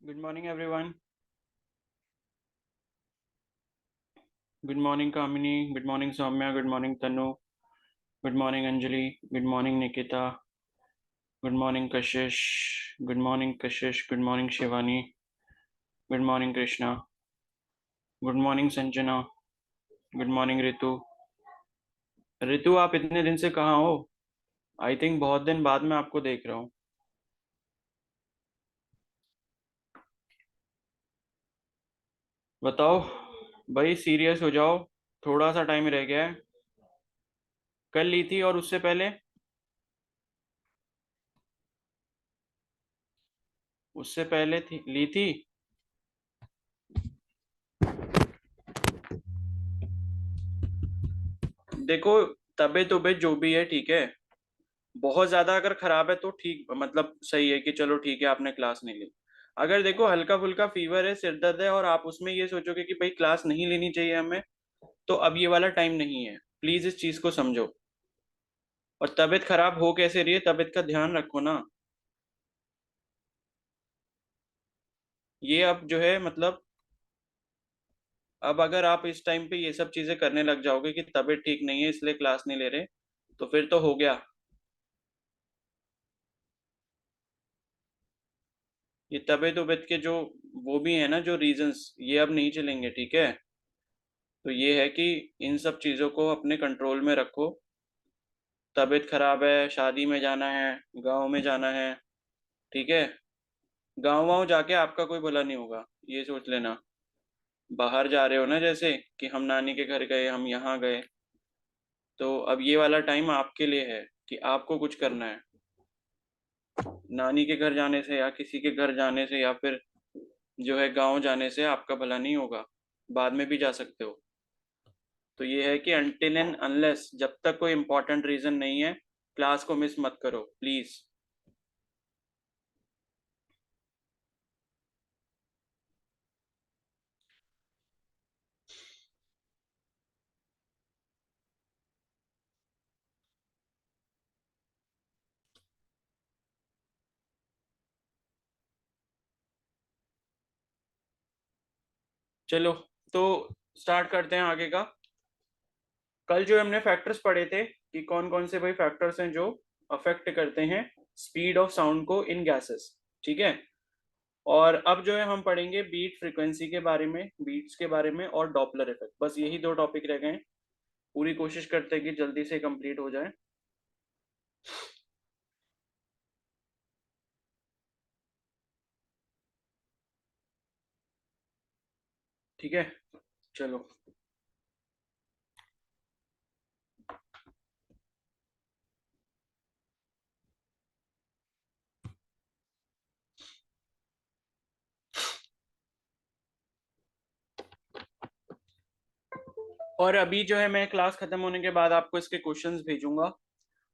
Good morning, everyone. Good morning, Kamini. Good morning, Soumya. Good morning, Tanu. Good morning, Anjali. Good morning, Nikita. Good morning, Kashish. Good morning, Kashish. Good morning, Shivani. Good morning, Krishna. Good morning, Sanjana. Good morning, Ritu. Ritu, आप इतने दिन से कहाँ हो? I think बहुत दिन बाद मैं आपको देख रहा हूँ। बताओ भाई, सीरियस हो जाओ। थोड़ा सा टाइम रह गया है। कल ली थी और उससे पहले? उससे पहले थी ली थी। देखो, तबीयत उबीयत जो भी है ठीक है। बहुत ज्यादा अगर खराब है तो ठीक, मतलब सही है कि चलो ठीक है आपने क्लास नहीं ली। अगर देखो हल्का फुल्का फीवर है, सिर दर्द है और आप उसमें ये सोचोगे कि भाई क्लास नहीं लेनी चाहिए हमें, तो अब ये वाला टाइम नहीं है। प्लीज इस चीज को समझो। और तबीयत खराब हो कैसे रही है, तबीयत का ध्यान रखो ना। ये अब जो है मतलब, अब अगर आप इस टाइम पे ये सब चीजें करने लग जाओगे कि तबीयत ठीक नहीं है इसलिए क्लास नहीं ले रहे, तो फिर तो हो गया। ये तबीयत उबीयत के जो वो भी है ना, जो रीजंस, ये अब नहीं चलेंगे, ठीक है। तो ये है कि इन सब चीज़ों को अपने कंट्रोल में रखो। तबीयत खराब है, शादी में जाना है, गांव में जाना है, ठीक है। गांव वाँव जाके आपका कोई भला नहीं होगा, ये सोच लेना। बाहर जा रहे हो ना, जैसे कि हम नानी के घर गए, हम यहाँ गए, तो अब ये वाला टाइम आपके लिए है कि आपको कुछ करना है। नानी के घर जाने से या किसी के घर जाने से या फिर जो है गांव जाने से आपका भला नहीं होगा। बाद में भी जा सकते हो। तो ये है कि अनटिल एंड अनलेस, जब तक कोई इंपॉर्टेंट रीजन नहीं है, क्लास को मिस मत करो प्लीज। चलो, तो स्टार्ट करते हैं आगे का। कल जो हमने फैक्टर्स पढ़े थे कि कौन कौन से भाई फैक्टर्स हैं जो अफेक्ट करते हैं स्पीड ऑफ साउंड को इन गैसेस, ठीक है। और अब जो है हम पढ़ेंगे बीट फ्रीक्वेंसी के बारे में, बीट्स के बारे में और डॉपलर इफेक्ट। बस यही दो टॉपिक रह गए हैं। पूरी कोशिश करते हैं कि जल्दी से कंप्लीट हो जाए। ठीक है, चलो। और अभी जो है मैं क्लास खत्म होने के बाद आपको इसके क्वेश्चंस भेजूंगा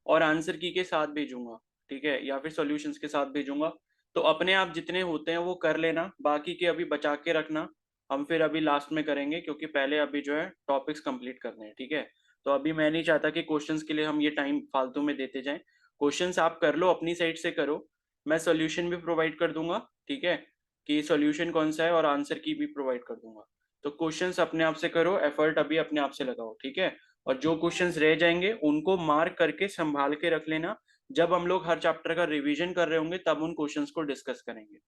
और आंसर की के साथ भेजूंगा, ठीक है, या फिर सॉल्यूशंस के साथ भेजूंगा। तो अपने आप जितने होते हैं वो कर लेना, बाकी के अभी बचा के रखना। हम फिर अभी लास्ट में करेंगे क्योंकि पहले अभी जो है टॉपिक्स कंप्लीट करने हैं, ठीक है। तो अभी मैं नहीं चाहता कि क्वेश्चंस के लिए हम ये टाइम फालतू में देते जाएं। क्वेश्चंस आप कर लो, अपनी साइड से करो। मैं सॉल्यूशन भी प्रोवाइड कर दूंगा, ठीक है, कि सॉल्यूशन कौन सा है, और आंसर की भी प्रोवाइड कर दूंगा। तो क्वेश्चंस अपने आप से करो, एफर्ट अभी अपने आप से लगाओ, ठीक है। और जो क्वेश्चंस रह जाएंगे उनको मार्क करके संभाल के रख लेना। जब हम लोग हर चैप्टर का रिवीजन कर रहे होंगे तब उन क्वेश्चंस को डिस्कस करेंगे,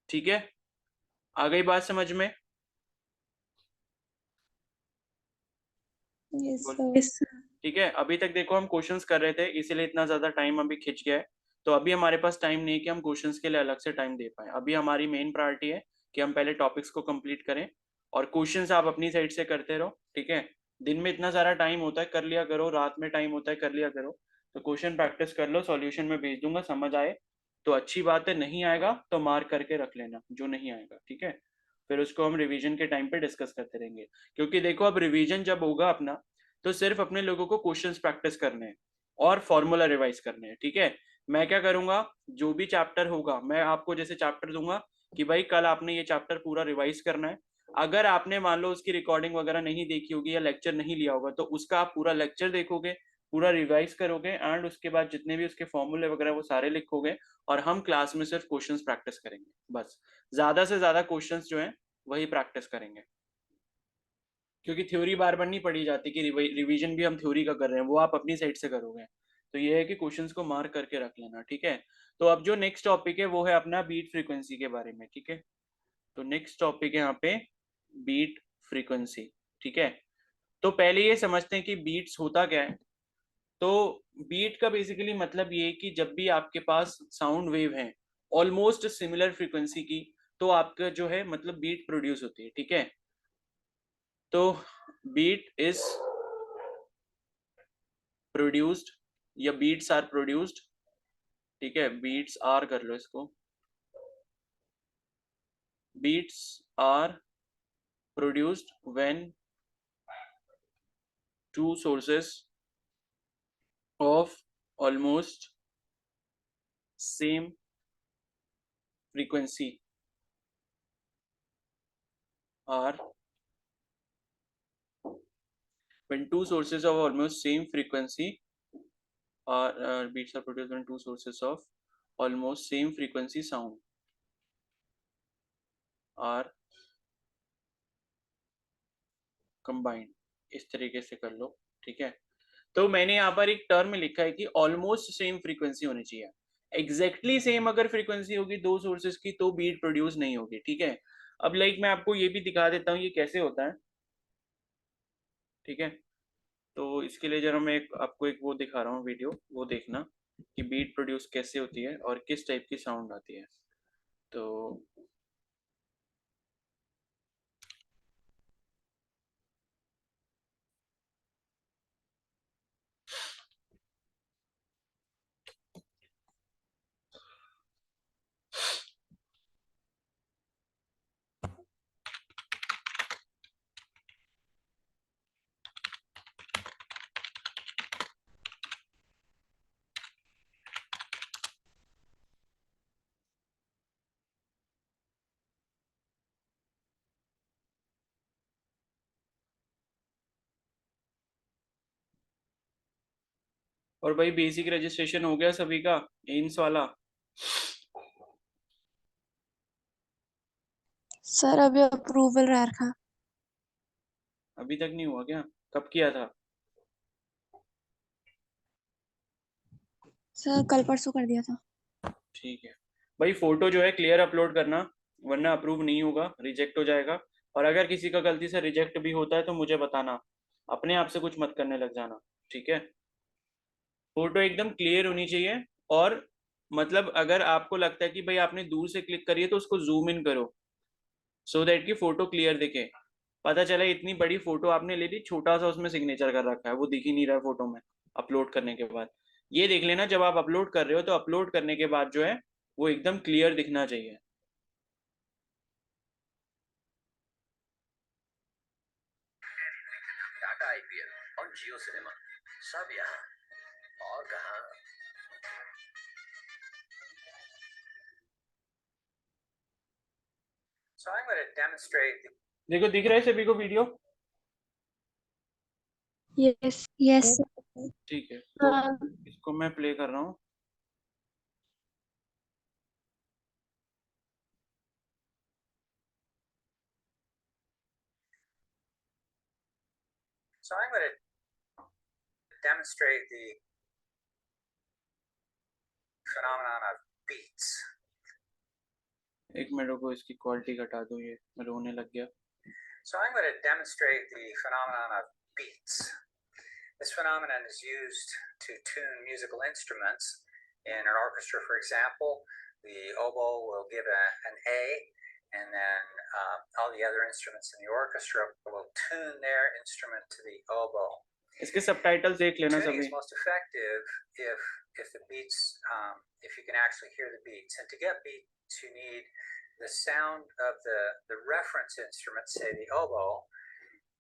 ठीक है। आ गई बात समझ में? यस बोल। सर। ठीक है, अभी तक देखो हम क्वेश्चंस कर रहे थे इसीलिए इतना ज्यादा टाइम अभी खिंच गया है। तो अभी हमारे पास टाइम नहीं है कि हम क्वेश्चंस के लिए अलग से टाइम दे पाए। अभी हमारी मेन प्रायोरिटी है कि हम पहले टॉपिक्स को कंप्लीट करें। और क्वेश्चंस आप अपनी साइड से करते रहो, ठीक है। दिन में इतना सारा टाइम होता है, कर लिया करो, रात में टाइम होता है, कर लिया करो। तो क्वेश्चन प्रैक्टिस कर लो, सॉल्यूशन में भेज दूंगा, समझ आए तो अच्छी बात है, नहीं आएगा तो मार्क करके रख लेना जो नहीं आएगा, ठीक है। फिर उसको हम रिवीजन के टाइम पे डिस्कस करते रहेंगे। क्योंकि देखो अब रिवीजन जब होगा अपना, तो सिर्फ अपने लोगों को क्वेश्चंस प्रैक्टिस करने हैं और फॉर्मूला रिवाइज करने हैं, ठीक है। मैं क्या करूंगा, जो भी चैप्टर होगा मैं आपको जैसे चैप्टर दूंगा कि भाई कल आपने ये चैप्टर पूरा रिवाइज करना है। अगर आपने मान लो उसकी रिकॉर्डिंग वगैरह नहीं देखी होगी या लेक्चर नहीं लिया होगा, तो उसका आप पूरा लेक्चर देखोगे, पूरा रिवाइज करोगे एंड उसके बाद जितने भी उसके फॉर्मूले वगैरह वो सारे लिखोगे और हम क्लास में सिर्फ क्वेश्चंस प्रैक्टिस करेंगे, बस ज्यादा से ज्यादा क्वेश्चंस जो हैं वही प्रैक्टिस करेंगे, क्योंकि थ्योरी बार बार नहीं पढ़ी जाती कि रिवीजन भी हम थ्योरी का कर रहे हैं, वो आप अपनी साइड से करोगे। तो ये है कि क्वेश्चंस को मार्क करके रख लेना, ठीक है। तो अब जो नेक्स्ट टॉपिक है वो है अपना बीट फ्रीक्वेंसी के बारे में, ठीक है। तो नेक्स्ट टॉपिक है यहाँ पे बीट फ्रीक्वेंसी, ठीक है। तो पहले ये समझते हैं कि बीट्स होता क्या है। तो बीट का बेसिकली मतलब ये है कि जब भी आपके पास साउंड वेव है ऑलमोस्ट सिमिलर फ्रीक्वेंसी की, तो आपका जो है मतलब बीट प्रोड्यूस होती है, ठीक है। तो बीट इज प्रोड्यूस्ड या बीट्स आर प्रोड्यूस्ड, ठीक है, बीट्स आर कर लो इसको, beats are produced when two sources of almost same frequency are, when two sources of almost same frequency are beats are produced when two sources of almost same frequency sound are combined, इस तरीके से कर लो, ठीक है। तो मैंने यहाँ पर एक टर्म लिखा है कि ऑलमोस्ट सेम फ्रीक्वेंसी होनी चाहिए। एग्जैक्टली सेम अगर फ्रीक्वेंसी होगी दो सोर्सेज की तो बीट प्रोड्यूस नहीं होगी, ठीक है। अब लाइक मैं आपको ये भी दिखा देता हूँ ये कैसे होता है, ठीक है। तो इसके लिए जरा मैं आपको एक वो दिखा रहा हूँ वीडियो, वो देखना कि बीट प्रोड्यूस कैसे होती है और किस टाइप की साउंड आती है। तो और भाई बेसिक रजिस्ट्रेशन हो गया सभी का, एम्स वाला? सर अभी अप्रूवल रह रखा। अभी तक नहीं हुआ क्या? कब किया था? सर कल परसों कर दिया था। ठीक है भाई, फोटो जो है क्लियर अपलोड करना, वरना अप्रूव नहीं होगा, रिजेक्ट हो जाएगा। और अगर किसी का गलती से रिजेक्ट भी होता है तो मुझे बताना, अपने आप से कुछ मत करने लग जाना, ठीक है। फोटो एकदम क्लियर होनी चाहिए। और मतलब अगर आपको लगता है कि भाई आपने दूर से क्लिक करी है तो उसको जूम इन करो, सो दैट की फोटो क्लियर दिखे। पता चला इतनी बड़ी फोटो आपने ले ली, छोटा सा उसमें सिग्नेचर कर रखा है, वो दिख ही नहीं रहा है फोटो में अपलोड करने के बाद। ये देख लेना जब आप अपलोड कर रहे हो तो अपलोड करने के बाद जो है वो एकदम क्लियर दिखना चाहिए। टाटा आईपीएल और जियो सिनेमा सब यहाँ और कहाँ। So I'm going to demonstrate. देखो दिख रहा है सभी को वीडियो? यस यस ठीक है, तो इसको मैं प्ले कर रहा हूँ। So I'm going to demonstrate the phenomenon of beats. एक मिनट को इसकी क्वालिटी घटा दो, ये रोने लग गया। So I'm going to demonstrate the phenomenon of beats. This phenomenon is used to tune musical instruments in an orchestra. For example, the oboe will give an A, and then all the other instruments in the orchestra will tune their instrument to the oboe. इसके subtitles देख लेना Tuning सभी। is most effective if the beats, if you can actually hear the beats. And to get beats, you need the sound of the reference instrument, say the oboe,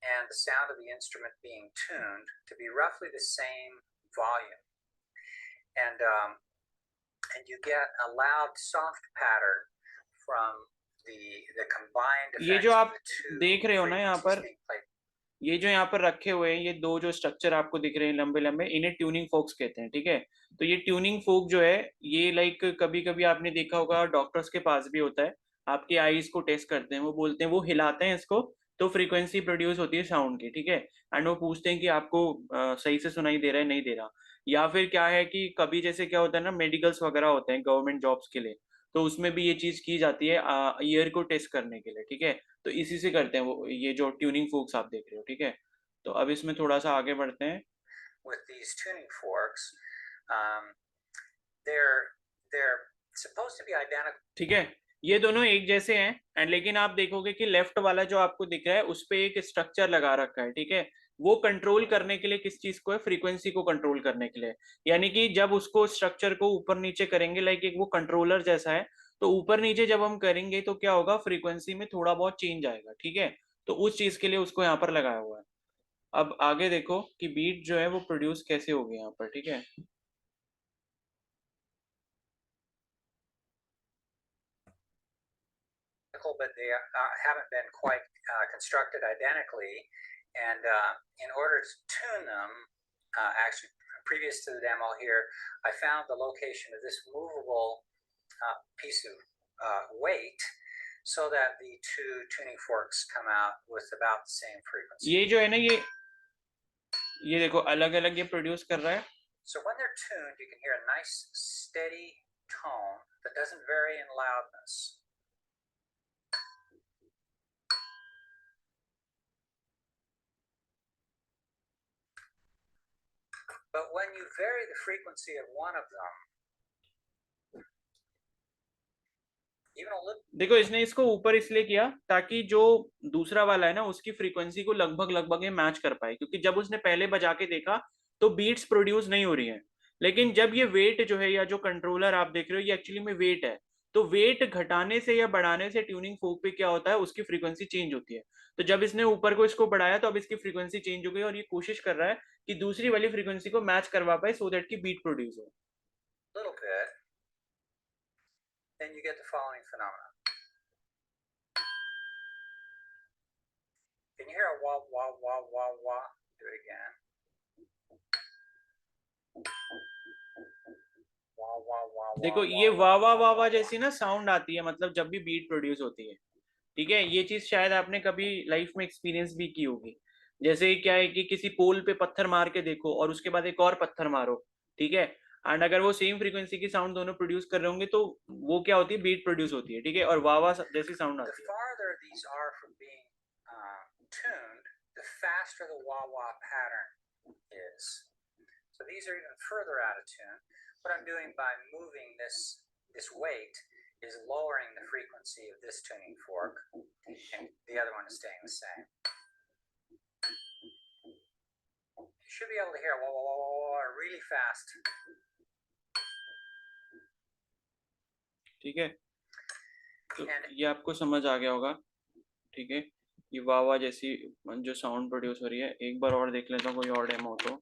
and the sound of the instrument being tuned to be roughly the same volume. And you get a loud, soft pattern from the combined ये जो effects of आप the two देख रहे हो ना यहाँ पर, frequencies being played. ये जो यहाँ पर रखे हुए हैं, ये दो जो स्ट्रक्चर आपको दिख रहे हैं लंबे लंबे, इन्हें ट्यूनिंग फोक्स कहते हैं, ठीक है। तो ये ट्यूनिंग फोक जो है, ये लाइक कभी कभी आपने देखा होगा डॉक्टर्स के पास भी होता है, आपकी आईज को टेस्ट करते हैं, वो बोलते हैं, वो हिलाते हैं इसको, तो फ्रीक्वेंसी प्रोड्यूस होती है साउंड की, ठीक है। एंड वो पूछते हैं कि आपको सही से सुनाई दे रहा है नहीं दे रहा। या फिर क्या है कि कभी जैसे क्या होता है ना, मेडिकल्स वगैरह होते हैं गवर्नमेंट जॉब्स के लिए, तो उसमें भी ये चीज की जाती है ईयर को टेस्ट करने के लिए, ठीक है। तो इसी से करते हैं वो, ये जो ट्यूनिंग फोक्स आप देख रहे हो, ठीक है। तो अब इसमें थोड़ा सा आगे बढ़ते हैं। With these tuning forks, um, they're supposed to be identical. ठीक है, ये दोनों एक जैसे हैं, एंड लेकिन आप देखोगे कि लेफ्ट वाला जो आपको दिख रहा है उस पे एक स्ट्रक्चर लगा रखा है, ठीक है। वो कंट्रोल करने के लिए किस चीज को है, फ्रीक्वेंसी को कंट्रोल करने के लिए। यानी कि जब उसको स्ट्रक्चर को ऊपर नीचे करेंगे, लाइक एक वो कंट्रोलर जैसा है, तो ऊपर नीचे जब हम करेंगे तो क्या होगा, फ्रीक्वेंसी में थोड़ा बहुत चेंज आएगा, ठीक है। तो उस चीज के लिए उसको यहाँ पर लगाया हुआ है। अब आगे देखो कि बीट जो है वो प्रोड्यूस कैसे होगी यहाँ पर, ठीक है। But they haven't been quite constructed identically, and in order to tune them, actually previous to the demo here, I found the location of this movable piece of weight, so that the two tuning forks come out with about the same frequency. ये जो है ना, ये देखो अलग अलग ये produce कर रहा है। So when they're tuned, you can hear a nice steady tone that doesn't vary in loudness. But when you vary the frequency of one of them, even a little, देखो इसने इसको ऊपर इसलिए किया ताकि जो दूसरा वाला है ना, उसकी फ्रीक्वेंसी को लगभग लगभग ये मैच कर पाए, क्योंकि जब उसने पहले बजा के देखा तो बीट्स प्रोड्यूस नहीं हो रही हैं। लेकिन जब ये वेट जो है, या जो कंट्रोलर आप देख रहे हो, ये एक्चुअली में वेट है, तो वेट घटाने से या बढ़ाने से ट्यूनिंग फोक पे क्या होता है, उसकी फ्रीक्वेंसी चेंज होती है। तो जब इसने ऊपर को इसको बढ़ाया तो अब इसकी फ्रीक्वेंसी चेंज हो गई, और ये कोशिश कर रहा है कि दूसरी वाली फ्रीक्वेंसी को मैच करवा पाए, सो दैट की बीट प्रोड्यूस हो। little bit, then you get the following phenomenon. Can you hear a wah, wah, wah, wah, wah? Do it again. Wah, wah, wah, देखो wah, ये wah, वाह वाह wah, वाह wah, वाह wah. जैसी ना साउंड आती है, मतलब जब भी बीट प्रोड्यूस होती है, ठीक है। ये चीज शायद आपने कभी लाइफ में एक्सपीरियंस भी की होगी। जैसे क्या है कि किसी पोल पे पत्थर मार के देखो और उसके बाद एक और पत्थर मारो, ठीक है। एंड अगर वो सेम फ्रीक्वेंसी की साउंड दोनों प्रोड्यूस कर रहे होंगे तो वो क्या होती है, बीट प्रोड्यूस होती है, ठीक है। और वाह वाह जैसी साउंड The आती है। farther these are from being tuned, the faster the wah wah pattern is. So these are even further out of tune. What I'm doing by moving this weight is lowering the frequency of this tuning fork, and the other one is staying the same. You should be able to hear wah wah wah wah, wah really fast. ठीक है, तो ये आपको समझ आ गया होगा, ठीक है। ये वाह वाह जैसी जो साउंड प्रोड्यूस हो रही है, एक बार और देख लेता हूँ कोई और डेमो तो।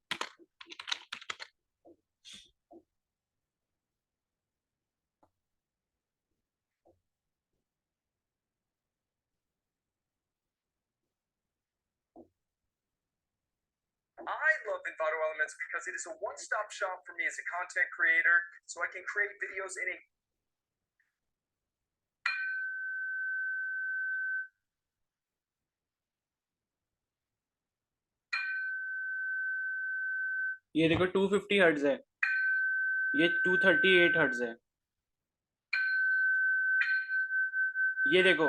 I love Envato Elements because it is a one-stop shop for me as a content creator, so I can create videos in a ये देखो 250 हर्ट्ज है, ये 238 हर्ट्ज है। ये देखो,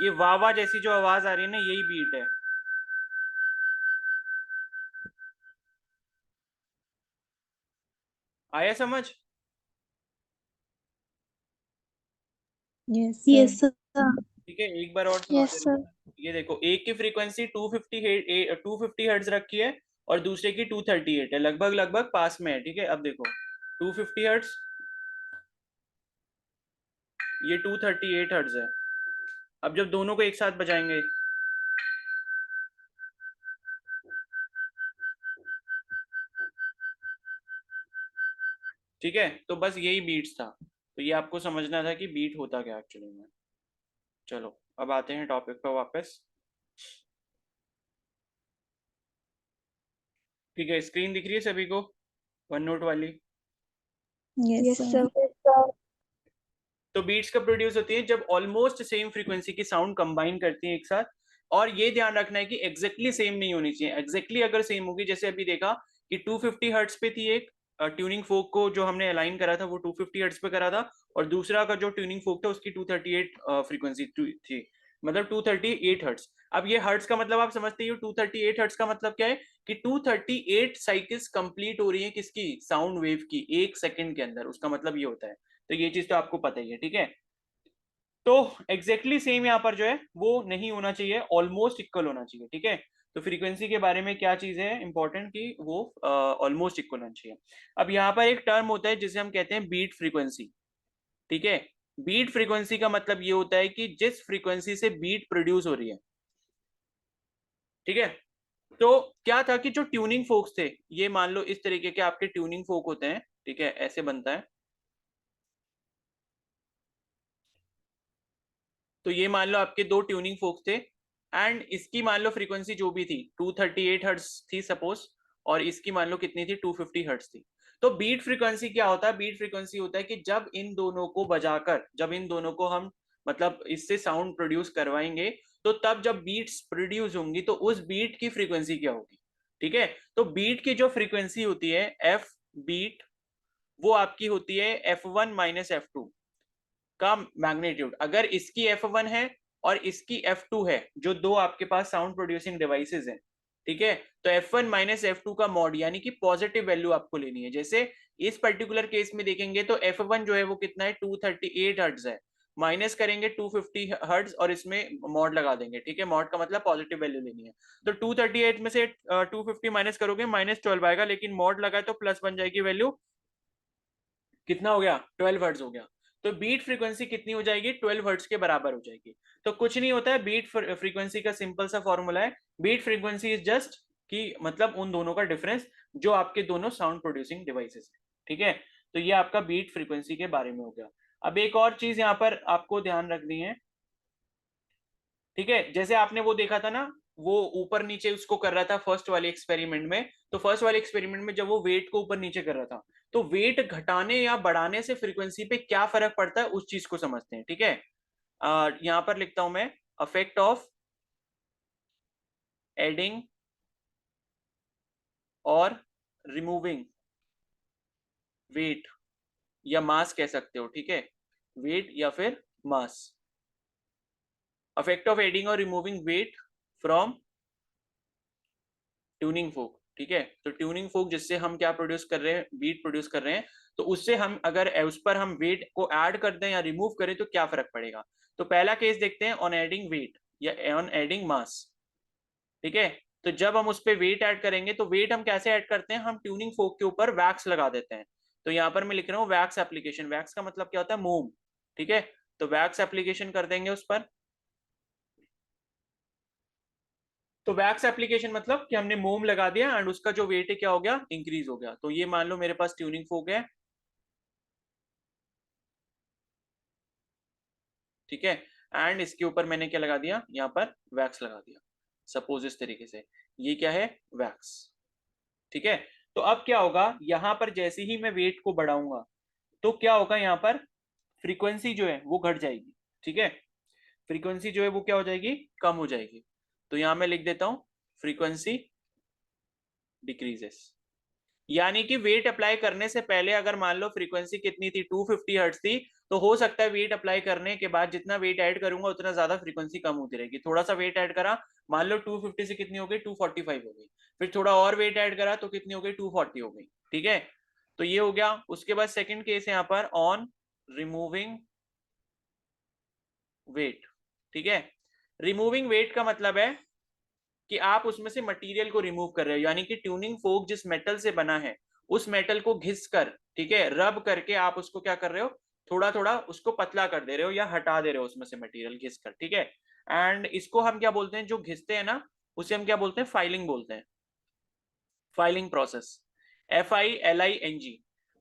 ये वाह वाह जैसी जो आवाज आ रही है ना, यही बीट है। आया समझ? Yes sir. ठीक है, एक बार और सुना यस देता सर। हूँ। ये देखो, एक की फ्रीक्वेंसी 250 हर्ट्ज रखी है और दूसरे की 238 है, लगभग लगभग पास में है, ठीक है। अब देखो 250 हर्ट्ज, ये 238 हर्ट्ज है। अब जब दोनों को एक साथ बजाएंगे, ठीक है, तो बस यही बीट्स था। तो ये आपको समझना था कि बीट होता क्या एक्चुअली में। चलो अब आते हैं टॉपिक पर वापस। ठीक है, स्क्रीन दिख रही है सभी को वन नोट वाली? Yes sir. तो बीट्स कब प्रोड्यूस होती है? जब ऑलमोस्ट सेम फ्रीक्वेंसी की साउंड कंबाइन करती है एक साथ। और ये ध्यान रखना है कि एग्जैक्टली सेम नहीं होनी चाहिए। एग्जैक्टली अगर सेम होगी, जैसे अभी देखा कि 250 हर्ट्ज पे थी एक ट्यूनिंग फोक को जो हमने अलाइन करा था वो 250 हर्ट्ज पे करा था, और दूसरा का जो ट्यूनिंग फोक था उसकी 238 फ्रीक्वेंसी थी, मतलब 238 हर्ट्ज। अब ये हर्ट्ज का मतलब आप समझते ही हो, 238 हर्ट्ज का मतलब क्या है कि 238 साइकिल्स कंप्लीट हो रही है किसकी? साउंड वेव की, एक सेकंड के अंदर। उसका मतलब ये होता है। तो ये चीज तो आपको पता ही है, ठीक है। तो एग्जैक्टली सेम यहाँ पर जो है वो नहीं होना चाहिए, ऑलमोस्ट इक्वल होना चाहिए, ठीक है। तो फ्रीक्वेंसी के बारे में क्या चीज है इंपॉर्टेंट कि वो ऑलमोस्ट इक्वल होना चाहिए। अब यहाँ पर एक टर्म होता है जिसे हम कहते हैं बीट फ्रीक्वेंसी, ठीक है। बीट फ्रीक्वेंसी का मतलब ये होता है कि जिस फ्रीक्वेंसी से बीट प्रोड्यूस हो रही है, ठीक है। तो क्या था कि जो ट्यूनिंग फोक्स थे, ये मान लो इस तरीके के आपके ट्यूनिंग फोक होते हैं, ठीक है, ऐसे बनता है। तो ये मान लो आपके दो ट्यूनिंग फोक्स थे, एंड इसकी मान लो फ्रीक्वेंसी जो भी थी 238 हर्ट्ज थी सपोज, और इसकी मान लो कितनी थी? 250 हर्ट्ज थी। तो बीट फ्रीक्वेंसी क्या होता है? बीट फ्रीक्वेंसी होता है कि जब इन दोनों को बजाकर, जब इन दोनों को हम मतलब इससे साउंड प्रोड्यूस करवाएंगे, तो तब जब बीट्स प्रोड्यूस होंगी तो उस बीट की फ्रीक्वेंसी क्या होगी, ठीक है। तो बीट की जो फ्रीक्वेंसी होती है एफ बीट, वो आपकी होती है F1 माइनस F2 का मैग्नीट्यूड। अगर इसकी F1 है और इसकी F2 है, जो दो आपके पास साउंड प्रोड्यूसिंग डिवाइसेस हैं, ठीक है, तो F1 माइनस F2 का मॉड यानी कि पॉजिटिव वैल्यू आपको लेनी है। जैसे इस पर्टिकुलर केस में देखेंगे तो F1 जो है वो कितना है? 238 हर्ट्ज है, माइनस करेंगे 250 हर्ट्ज और इसमें मॉड लगा देंगे, ठीक है। मॉड का मतलब पॉजिटिव वैल्यू लेनी है। तो 238 में से 250 माइनस करोगे -12 आएगा, लेकिन मॉड लगा तो प्लस बन जाएगी वैल्यू। कितना हो गया? 12 हर्ट्ज हो गया। तो बीट फ्रीक्वेंसी कितनी हो जाएगी? 12 हर्ट्ज के बराबर हो जाएगी। तो कुछ नहीं होता है, बीट फ्रीक्वेंसी का सिंपल सा फॉर्मूला है, बीट फ्रीक्वेंसी इज जस्ट कि मतलब उन दोनों का डिफरेंस जो आपके दोनों साउंड प्रोड्यूसिंग डिवाइसेस है, ठीक है। तो ये आपका बीट फ्रीक्वेंसी के बारे में हो गया। अब एक और चीज यहाँ पर आपको ध्यान रखनी है, ठीक है। जैसे आपने वो देखा था ना, वो ऊपर नीचे उसको कर रहा था फर्स्ट वाले एक्सपेरिमेंट में। तो फर्स्ट वाले एक्सपेरिमेंट में जब वो वेट को ऊपर नीचे कर रहा था, तो वेट घटाने या बढ़ाने से फ्रीक्वेंसी पे क्या फर्क पड़ता है उस चीज को समझते हैं, ठीक है। यहां पर लिखता हूं मैं, अफेक्ट ऑफ एडिंग और रिमूविंग वेट या मास कह सकते हो, ठीक है, वेट या फिर मास। अफेक्ट ऑफ एडिंग और removing weight from tuning fork, ठीक है। तो ट्यूनिंग फोक जिससे हम क्या प्रोड्यूस कर रहे हैं? बीट प्रोड्यूस कर रहे हैं। तो उससे हम अगर उस पर हम वेट को ऐड कर दें या रिमूव करें तो क्या फर्क पड़ेगा? तो पहला केस देखते हैं, ऑन एडिंग वेट या ऑन एडिंग मास, ठीक है। तो जब हम उस पर वेट ऐड करेंगे, तो वेट हम कैसे ऐड करते हैं? हम ट्यूनिंग फोक के ऊपर वैक्स लगा देते हैं। तो यहाँ पर मैं लिख रहा हूँ वैक्स एप्लीकेशन। वैक्स का मतलब क्या होता है? मोम, ठीक है। तो वैक्स एप्लीकेशन कर देंगे उस पर। तो वैक्स एप्लीकेशन मतलब कि हमने मोम लगा दिया एंड उसका जो वेट है क्या हो गया? इंक्रीज हो गया। तो ये मान लो मेरे पास ट्यूनिंग फोक है, ठीक है, एंड इसके ऊपर मैंने क्या लगा दिया? यहाँ पर वैक्स लगा दिया, सपोज इस तरीके से। ये क्या है? वैक्स, ठीक है। तो अब क्या होगा? यहां पर जैसे ही मैं वेट को बढ़ाऊंगा तो क्या होगा? यहाँ पर फ्रीक्वेंसी जो है वो घट जाएगी, ठीक है। फ्रीक्वेंसी जो है वो क्या हो जाएगी? कम हो जाएगी। तो यहां मैं लिख देता हूं फ्रीक्वेंसी डिक्रीजेस। यानी कि वेट अप्लाई करने से पहले अगर मान लो फ्रीक्वेंसी कितनी थी? 250 हर्ट्ज थी, तो हो सकता है वेट अप्लाई करने के बाद जितना वेट ऐड करूंगा उतना ज्यादा फ्रीक्वेंसी कम होती रहेगी। थोड़ा सा वेट ऐड करा, मान लो 250 से कितनी हो गई? 245 हो गई। फिर थोड़ा और वेट ऐड करा तो कितनी हो गई? 240 हो गई, ठीक है। तो ये हो गया। उसके बाद सेकंड केस है यहाँ पर ऑन रिमूविंग वेट, ठीक है। रिमूविंग वेट का मतलब है कि आप उसमें से मटेरियल को रिमूव कर रहे हो, यानी कि ट्यूनिंग फोक जिस मेटल से बना है उस मेटल को घिस कर, ठीक है, रब करके आप उसको क्या कर रहे हो? थोड़ा थोड़ा उसको पतला कर दे रहे हो या हटा दे रहे हो उसमें से मटेरियल घिस कर, ठीक है। एंड इसको हम क्या बोलते हैं? जो घिसते हैं ना, उसे हम क्या बोलते हैं? फाइलिंग बोलते हैं। Filing process, FILING।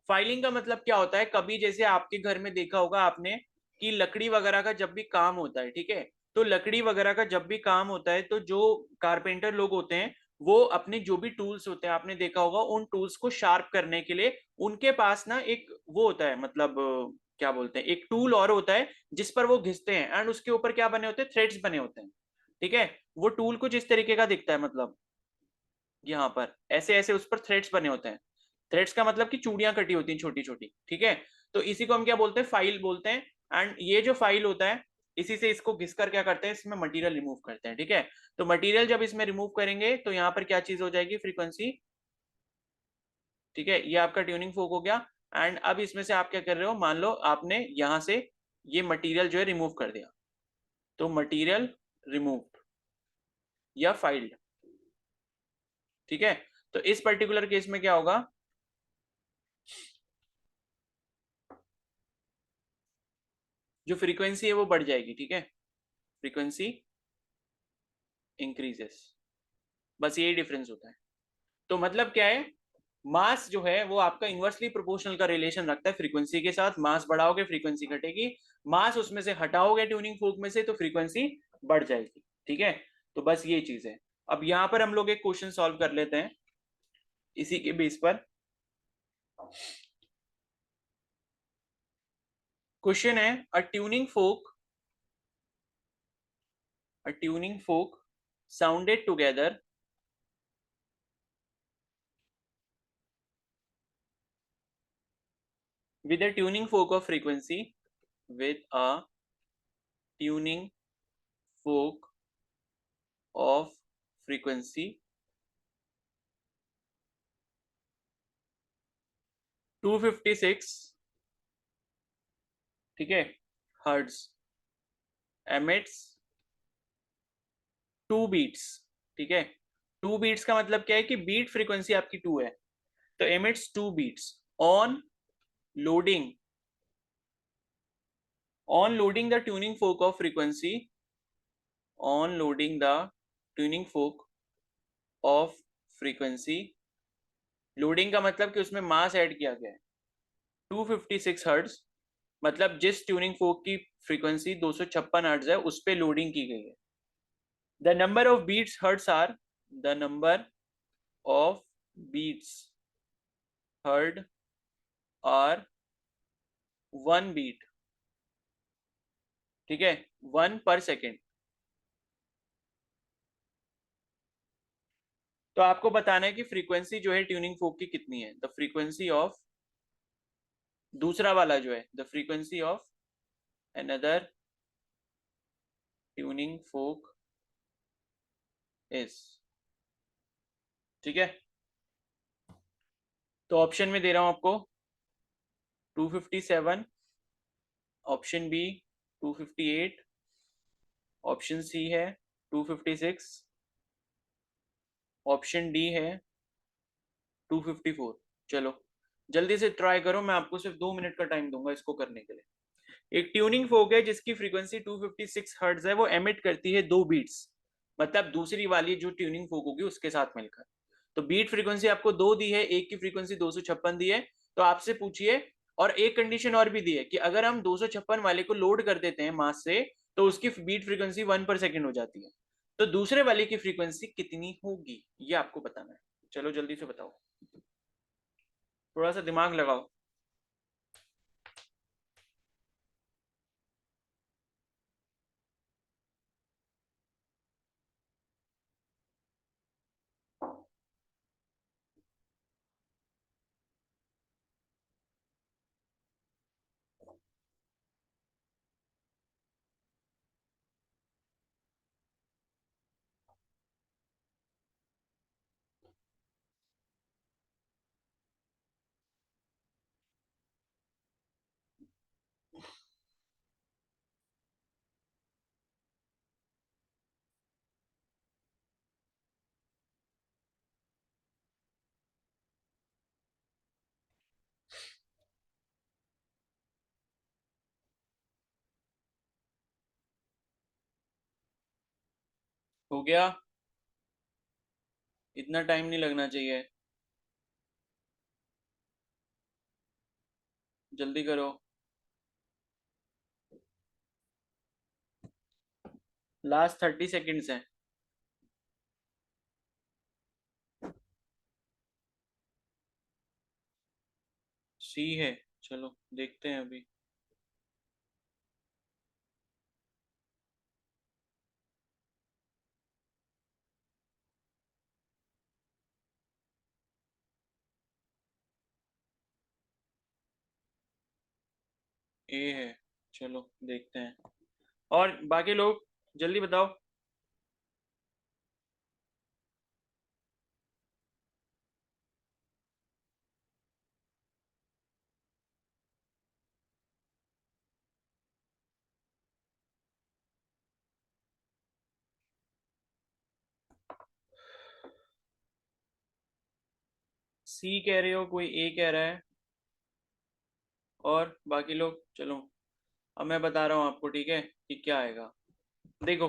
फाइलिंग का मतलब क्या होता है? कभी जैसे आपके घर में देखा होगा आपने कि लकड़ी वगैरह का जब भी काम होता है, ठीक है, तो लकड़ी वगैरह का जब भी काम होता है तो जो कारपेंटर लोग होते हैं वो अपने जो भी टूल्स होते हैं, आपने देखा होगा, उन टूल्स को शार्प करने के लिए उनके पास ना एक वो होता है, मतलब क्या बोलते हैं, एक टूल और होता है जिस पर वो घिसते हैं, एंड उसके ऊपर क्या बने होते हैं, थ्रेड्स बने होते हैं। ठीक है, वो टूल कुछ इस तरीके का दिखता है, मतलब यहाँ पर ऐसे ऐसे उस पर थ्रेड्स बने होते हैं। थ्रेड्स का मतलब कि चूड़ियां कटी होती हैं छोटी छोटी। ठीक है, तो इसी को हम क्या बोलते हैं, फाइल बोलते हैं। एंड ये जो फाइल होता है, इसी से इसको घिसकर क्या करते हैं, इसमें मटेरियल रिमूव करते हैं। ठीक है, तो मटेरियल जब इसमें रिमूव करेंगे तो यहाँ पर क्या चीज हो जाएगी, फ्रीक्वेंसी। ठीक है, ये आपका ट्यूनिंग फोक हो गया। एंड अब इसमें से आप क्या कर रहे हो, मान लो आपने यहाँ से ये मटेरियल जो है रिमूव कर दिया, तो मटेरियल रिमूव्ड या फाइल्ड। ठीक है, तो इस पर्टिकुलर केस में क्या होगा, जो फ्रीक्वेंसी है वो बढ़ जाएगी। ठीक है, फ्रीक्वेंसी इंक्रीजेस, बस यही डिफरेंस होता है। तो मतलब क्या है, मास जो है वो आपका इनवर्सली प्रोपोर्शनल का रिलेशन रखता है फ्रीक्वेंसी के साथ। मास बढ़ाओगे फ्रीक्वेंसी घटेगी, मास उसमें से हटाओगे ट्यूनिंग फोक में से तो फ्रीक्वेंसी बढ़ जाएगी। ठीक है, तो बस ये चीज है। अब यहां पर हम लोग एक क्वेश्चन सॉल्व कर लेते हैं इसी के बेस पर। क्वेश्चन है, a tuning fork sounded together with a tuning fork of frequency, with a tuning fork of frequency 256, ठीक है, हर्ट्ज, emits 2 beats। ठीक है, 2 beats का मतलब क्या है कि बीट फ्रीक्वेंसी आपकी 2 है, तो emits 2 beats on loading, on loading the tuning fork of frequency, on loading the tuning fork of frequency। Loading का मतलब कि उसमें मास ऐड किया गया है 256 हर्ट्ज, मतलब जिस ट्यूनिंग फोक की फ्रीक्वेंसी 256 हर्ट्ज है उस पे लोडिंग की गई है। The number of beats hertz are, the number of beats heard are 1 beat. ठीक है, 1 पर सेकेंड। तो आपको बताना है कि फ्रीक्वेंसी जो है ट्यूनिंग फोक की कितनी है। द फ्रीक्वेंसी ऑफ, दूसरा वाला जो है, the frequency of another tuning folk is. ठीक है, तो ऑप्शन में दे रहा हूं आपको 257, ऑप्शन बी 258, ऑप्शन सी है 256, ऑप्शन डी है 254। चलो जल्दी से ट्राई करो, मैं आपको सिर्फ 2 मिनट का टाइम दूंगा इसको करने के लिए। एक ट्यूनिंग फोक है जिसकी फ्रीक्वेंसी 256 हर्ट्ज है, वो एमिट करती है 2 बीट्स, मतलब दूसरी वाली जो ट्यूनिंग फोक होगी उसके साथ मिलकर। तो बीट फ्रीक्वेंसी आपको 2 दी है, एक की फ्रीक्वेंसी 256 दी है। तो आपसे पूछिए, और एक कंडीशन और भी दी है कि अगर हम 256 वाले को लोड कर देते हैं मास से तो उसकी बीट फ्रीक्वेंसी 1 पर सेकेंड हो जाती है। तो दूसरे वाले की फ्रीक्वेंसी कितनी होगी ये आपको बताना है। चलो जल्दी से बताओ, थोड़ा सा दिमाग लगाओ। हो गया, इतना टाइम नहीं लगना चाहिए, जल्दी करो। लास्ट 30 सेकेंड्स हैं। सी है, चलो देखते हैं अभी। ए है, चलो देखते हैं। और बाकी लोग जल्दी बताओ। सी कह रहे हो, कोई ए कह रहा है, और बाकी लोग चलो अब मैं बता रहा हूँ आपको, ठीक है, कि क्या आएगा। देखो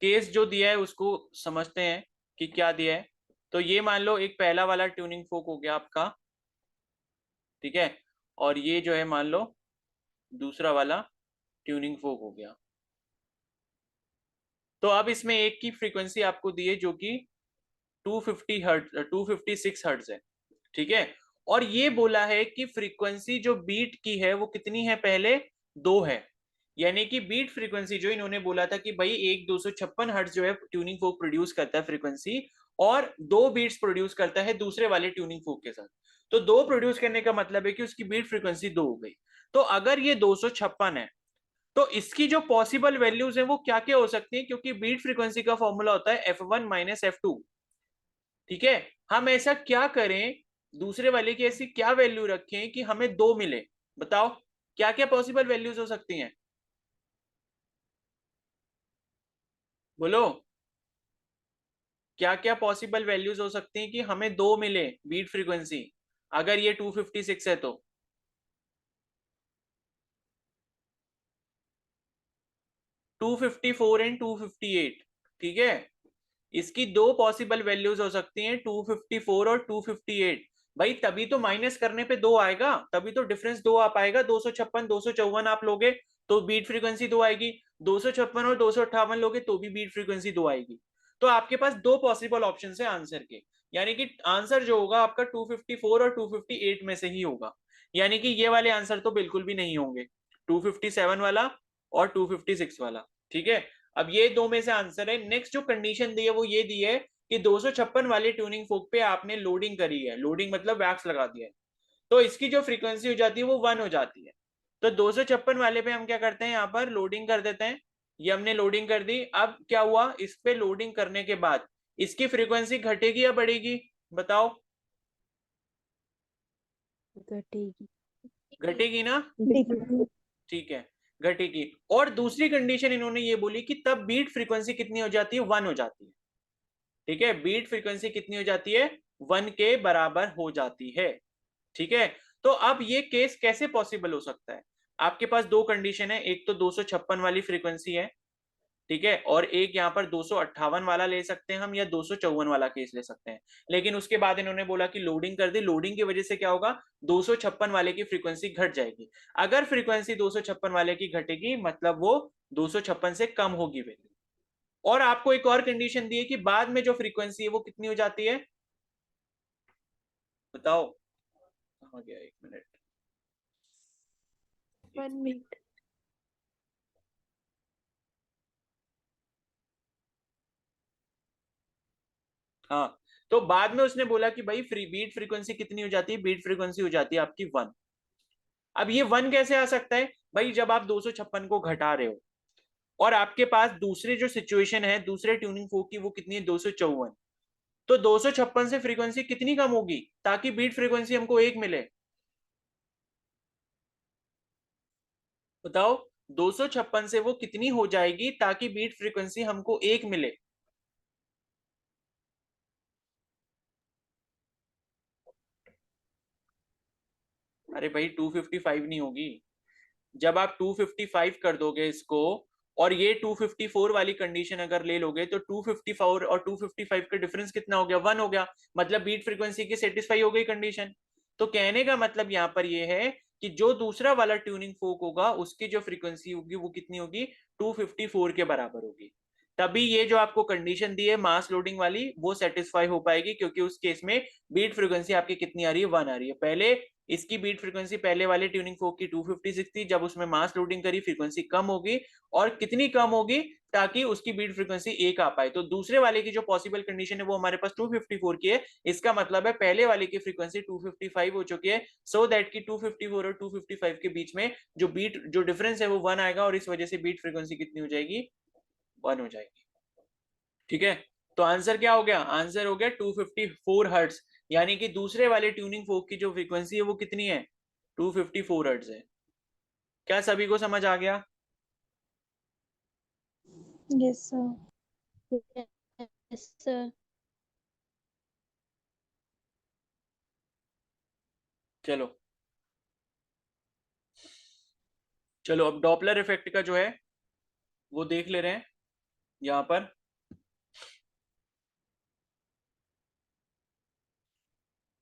केस जो दिया है उसको समझते हैं कि क्या दिया है। तो ये मान लो एक पहला वाला ट्यूनिंग फोक हो गया आपका, ठीक है, और ये जो है मान लो दूसरा वाला ट्यूनिंग फोक हो गया। तो अब इसमें एक की फ्रीक्वेंसी आपको दी है जो कि 250 हर्ट्ज 256 हर्ट्ज है, ठीक है। और ये बोला है कि फ्रीक्वेंसी जो बीट की है वो कितनी है, पहले 2 है। यानी कि बीट फ्रीक्वेंसी जो इन्होंने बोला था कि भाई एक 256 हर्ट्ज जो है ट्यूनिंग फोक प्रोड्यूस करता है फ्रीक्वेंसी, और 2 बीट्स प्रोड्यूस करता है दूसरे वाले ट्यूनिंग फोक के साथ। तो 2 प्रोड्यूस करने का मतलब है कि उसकी बीट फ्रीक्वेंसी 2 हो गई। तो अगर ये 256 है तो इसकी जो पॉसिबल वैल्यूज है वो क्या क्या हो सकती है, क्योंकि बीट फ्रीक्वेंसी का फॉर्मूला होता है f1 माइनस f2, ठीक है। हम ऐसा क्या करें, दूसरे वाले की ऐसी क्या वैल्यू रखें कि हमें 2 मिले, बताओ क्या क्या पॉसिबल वैल्यूज हो सकती हैं, बोलो क्या क्या पॉसिबल वैल्यूज हो सकती हैं कि हमें 2 मिले बीट फ्रीक्वेंसी, अगर ये 256 है तो। 254 एंड 258, ठीक है। इसकी दो पॉसिबल वैल्यूज हो सकती हैं, 254 और 258। भाई तभी तो माइनस करने पे 2 आएगा, तभी तो डिफरेंस 2 आ पाएगा। 256 254 आप लोगे तो बीट फ्रीक्वेंसी 2 आएगी, 256 और 258 लोगे तो भी बीट फ्रीक्वेंसी 2 आएगी। तो आपके पास दो पॉसिबल ऑप्शन है आंसर के, यानी कि आंसर जो होगा आपका 254 और 258 में से ही होगा। यानी कि ये वाले आंसर तो बिल्कुल भी नहीं होंगे, 257 वाला और 256 वाला, ठीक है। अब ये दो में से आंसर है। नेक्स्ट जो कंडीशन दी है वो ये दी है कि 256 वाले ट्यूनिंग फोक पे आपने लोडिंग करी है, लोडिंग मतलब वैक्स लगा दिया है, तो इसकी जो फ्रीक्वेंसी हो जाती है वो 1 हो जाती है। तो 256 वाले पे हम क्या करते हैं, यहाँ पर लोडिंग कर देते हैं। ये हमने लोडिंग कर दी। अब क्या हुआ, इस पे लोडिंग करने के बाद इसकी फ्रीक्वेंसी घटेगी या बढ़ेगी, बताओ। घटेगी। घटेगी ना, ठीक है, घटेगी। और दूसरी कंडीशन इन्होंने ये बोली कि तब बीट फ्रीक्वेंसी कितनी हो जाती है, 1 हो जाती है, ठीक है। बीट फ्रीक्वेंसी कितनी हो जाती है, 1 के बराबर हो जाती है, ठीक है। तो अब ये केस कैसे पॉसिबल हो सकता है, आपके पास दो कंडीशन है, एक तो 256 वाली फ्रीक्वेंसी है, ठीक है, और एक यहाँ पर 258 वाला ले सकते हैं हम, या 254 वाला केस ले सकते हैं। लेकिन उसके बाद इन्होंने बोला कि लोडिंग कर दी, लोडिंग की वजह से क्या होगा, 256 वाले की फ्रीक्वेंसी घट जाएगी। अगर फ्रीक्वेंसी 256 वाले की घटेगी मतलब वो 256 से कम होगी वैल्यू। और आपको एक और कंडीशन दी है कि बाद में जो फ्रीक्वेंसी है वो कितनी हो जाती है, बताओ। कहाँ गया, एक मिनट, 1 मिनट। हाँ, तो बाद में उसने बोला कि भाई बीट फ्रीक्वेंसी कितनी हो जाती है, बीट फ्रीक्वेंसी हो जाती है आपकी 1। अब ये 1 कैसे आ सकता है, भाई जब आप 256 को घटा रहे हो और आपके पास दूसरी जो सिचुएशन है दूसरे ट्यूनिंग फोक की वो कितनी है, 254। तो 256 से फ्रीक्वेंसी कितनी कम होगी ताकि बीट फ्रीक्वेंसी हमको 1 मिले, बताओ। 256 से वो कितनी हो जाएगी ताकि बीट फ्रीक्वेंसी हमको 1 मिले, अरे भाई 255 नहीं होगी। जब आप 255 कर दोगे इसको और ये 254 वाली कंडीशन अगर ले लोगे तो 254 और 255 का डिफरेंस कितना हो गया, 1 हो गया, मतलब बीट फ्रीक्वेंसी की सेटिस्फाई हो गई कंडीशन। तो कहने का मतलब यहाँ पर ये है कि जो दूसरा वाला ट्यूनिंग फोक होगा उसकी जो फ्रीक्वेंसी होगी वो कितनी होगी, 254 के बराबर होगी। तभी ये जो आपको कंडीशन दी है मास लोडिंग वाली वो सेटिस्फाई हो पाएगी, क्योंकि उस केस में बीट फ्रीक्वेंसी आपकी कितनी आ रही है, 1 आ रही है। पहले इसकी बीट फ्रीक्वेंसी पहले वाले ट्यूनिंग फोक की 256 थी, जब उसमें मास लोडिंग करी फ्रीक्वेंसी कम होगी, और कितनी कम होगी ताकि उसकी बीट फ्रीक्वेंसी 1 आ पाए। तो दूसरे वाले की जो पॉसिबल कंडीशन है वो हमारे पास 254 की है, इसका मतलब है पहले वाले की फ्रीक्वेंसी 255 हो चुकी है, सो दैट की 254 और 255 के बीच में जो डिफरेंस है वो 1 आएगा, और इस वजह से बीट फ्रीक्वेंसी कितनी हो जाएगी, 1 हो जाएगी। ठीक है, तो आंसर क्या हो गया, आंसर हो गया 254 हर्ट्ज, यानी कि दूसरे वाले ट्यूनिंग फोक की जो फ्रीक्वेंसी है वो कितनी है, 254 हर्ट्ज है। क्या सभी को समझ आ गया? Yes, sir. Yes, sir. चलो चलो अब डॉपलर इफेक्ट का जो है वो देख ले रहे हैं यहां पर।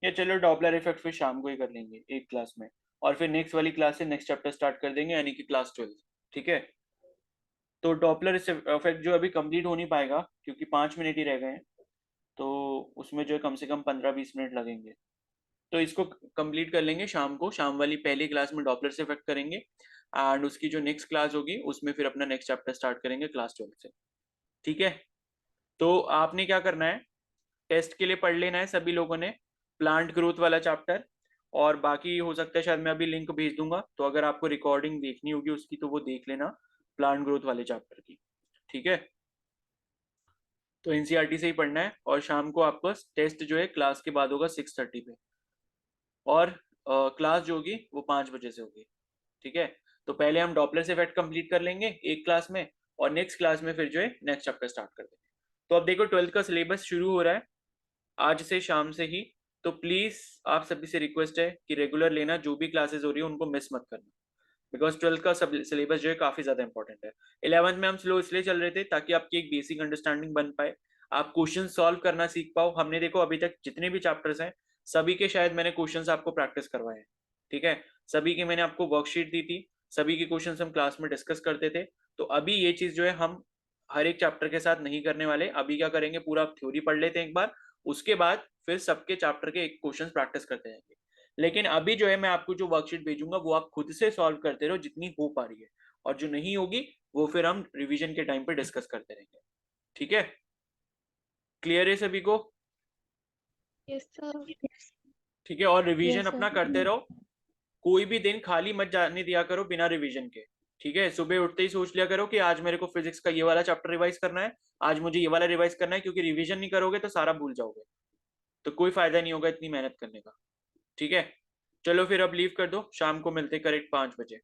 ये चलो डॉपलर इफेक्ट फिर शाम को ही कर लेंगे एक क्लास में, और फिर नेक्स्ट वाली क्लास से नेक्स्ट चैप्टर स्टार्ट कर देंगे, यानी कि क्लास 12। ठीक है, तो डॉपलर इफेक्ट जो अभी कंप्लीट हो नहीं पाएगा क्योंकि 5 मिनट ही रह गए हैं, तो उसमें जो है कम से कम 15-20 मिनट लगेंगे, तो इसको कंप्लीट कर लेंगे शाम को। शाम वाली पहली क्लास में डॉपलर से इफेक्ट करेंगे, एंड उसकी जो नेक्स्ट क्लास होगी उसमें फिर अपना नेक्स्ट चैप्टर स्टार्ट करेंगे क्लास 12 से। ठीक है, तो आपने क्या करना है, टेस्ट के लिए पढ़ लेना है सभी लोगों ने प्लांट ग्रोथ वाला चैप्टर, और बाकी हो सकता है शायद मैं अभी लिंक भेज दूंगा, तो अगर आपको रिकॉर्डिंग देखनी होगी उसकी तो वो देख लेना प्लांट ग्रोथ वाले चैप्टर की। ठीक है, तो एनसीईआरटी से ही पढ़ना है, और शाम को आपका टेस्ट जो है क्लास के बाद होगा 6:30 पे, और क्लास जो होगी वो 5 बजे से होगी। ठीक है, तो पहले हम डॉपलर से इफेक्ट कंप्लीट कर लेंगे एक क्लास में, और नेक्स्ट क्लास में फिर जो है नेक्स्ट चैप्टर स्टार्ट कर देंगे। तो अब देखो 12th का सिलेबस शुरू हो रहा है आज से शाम से ही, तो प्लीज आप सभी से रिक्वेस्ट है कि रेगुलर लेना, जो भी क्लासेस हो रही है उनको मिस मत करना, बिकॉज 12th का सिलेबस जो है काफी ज्यादा इंपॉर्टेंट है। 11th में हम स्लो इसलिए चल रहे थे ताकि आपकी एक बेसिक अंडरस्टैंडिंग बन पाए, आप क्वेश्चन सॉल्व करना सीख पाओ। हमने देखो अभी तक जितने भी चैप्टर्स हैं सभी के शायद मैंने क्वेश्चंस आपको प्रैक्टिस करवाए हैं। ठीक है, सभी की मैंने आपको वर्कशीट दी थी, सभी के क्वेश्चंस हम क्लास में डिस्कस करते थे। तो अभी ये चीज जो है हम हर एक चैप्टर के साथ नहीं करने वाले, अभी क्या करेंगे पूरा थ्योरी पढ़ लेते हैं एक बार, उसके बाद फिर सबके चैप्टर के एक क्वेश्चन प्रैक्टिस करते जाएंगे। लेकिन अभी जो है मैं आपको जो वर्कशीट भेजूंगा वो आप खुद से सॉल्व करते रहो जितनी हो पा रही है, और जो नहीं होगी वो फिर हम रिवीजन के टाइम पे डिस्कस करते रहेंगे। ठीक है, क्लियर है सभी को? Yes, sir. ठीक है, और रिवीजन Yes, sir. अपना करते रहो, कोई भी दिन खाली मत जाने दिया करो बिना रिवीजन के। ठीक है, सुबह उठते ही सोच लिया करो कि आज मेरे को फिजिक्स का ये वाला चैप्टर रिवाइज करना है, आज मुझे ये वाला रिवाइज करना है, क्योंकि रिवीजन नहीं करोगे तो सारा भूल जाओगे, तो कोई फायदा नहीं होगा इतनी मेहनत करने का। ठीक है, चलो फिर अब लीव कर दो, शाम को मिलते करेक्ट 5 बजे।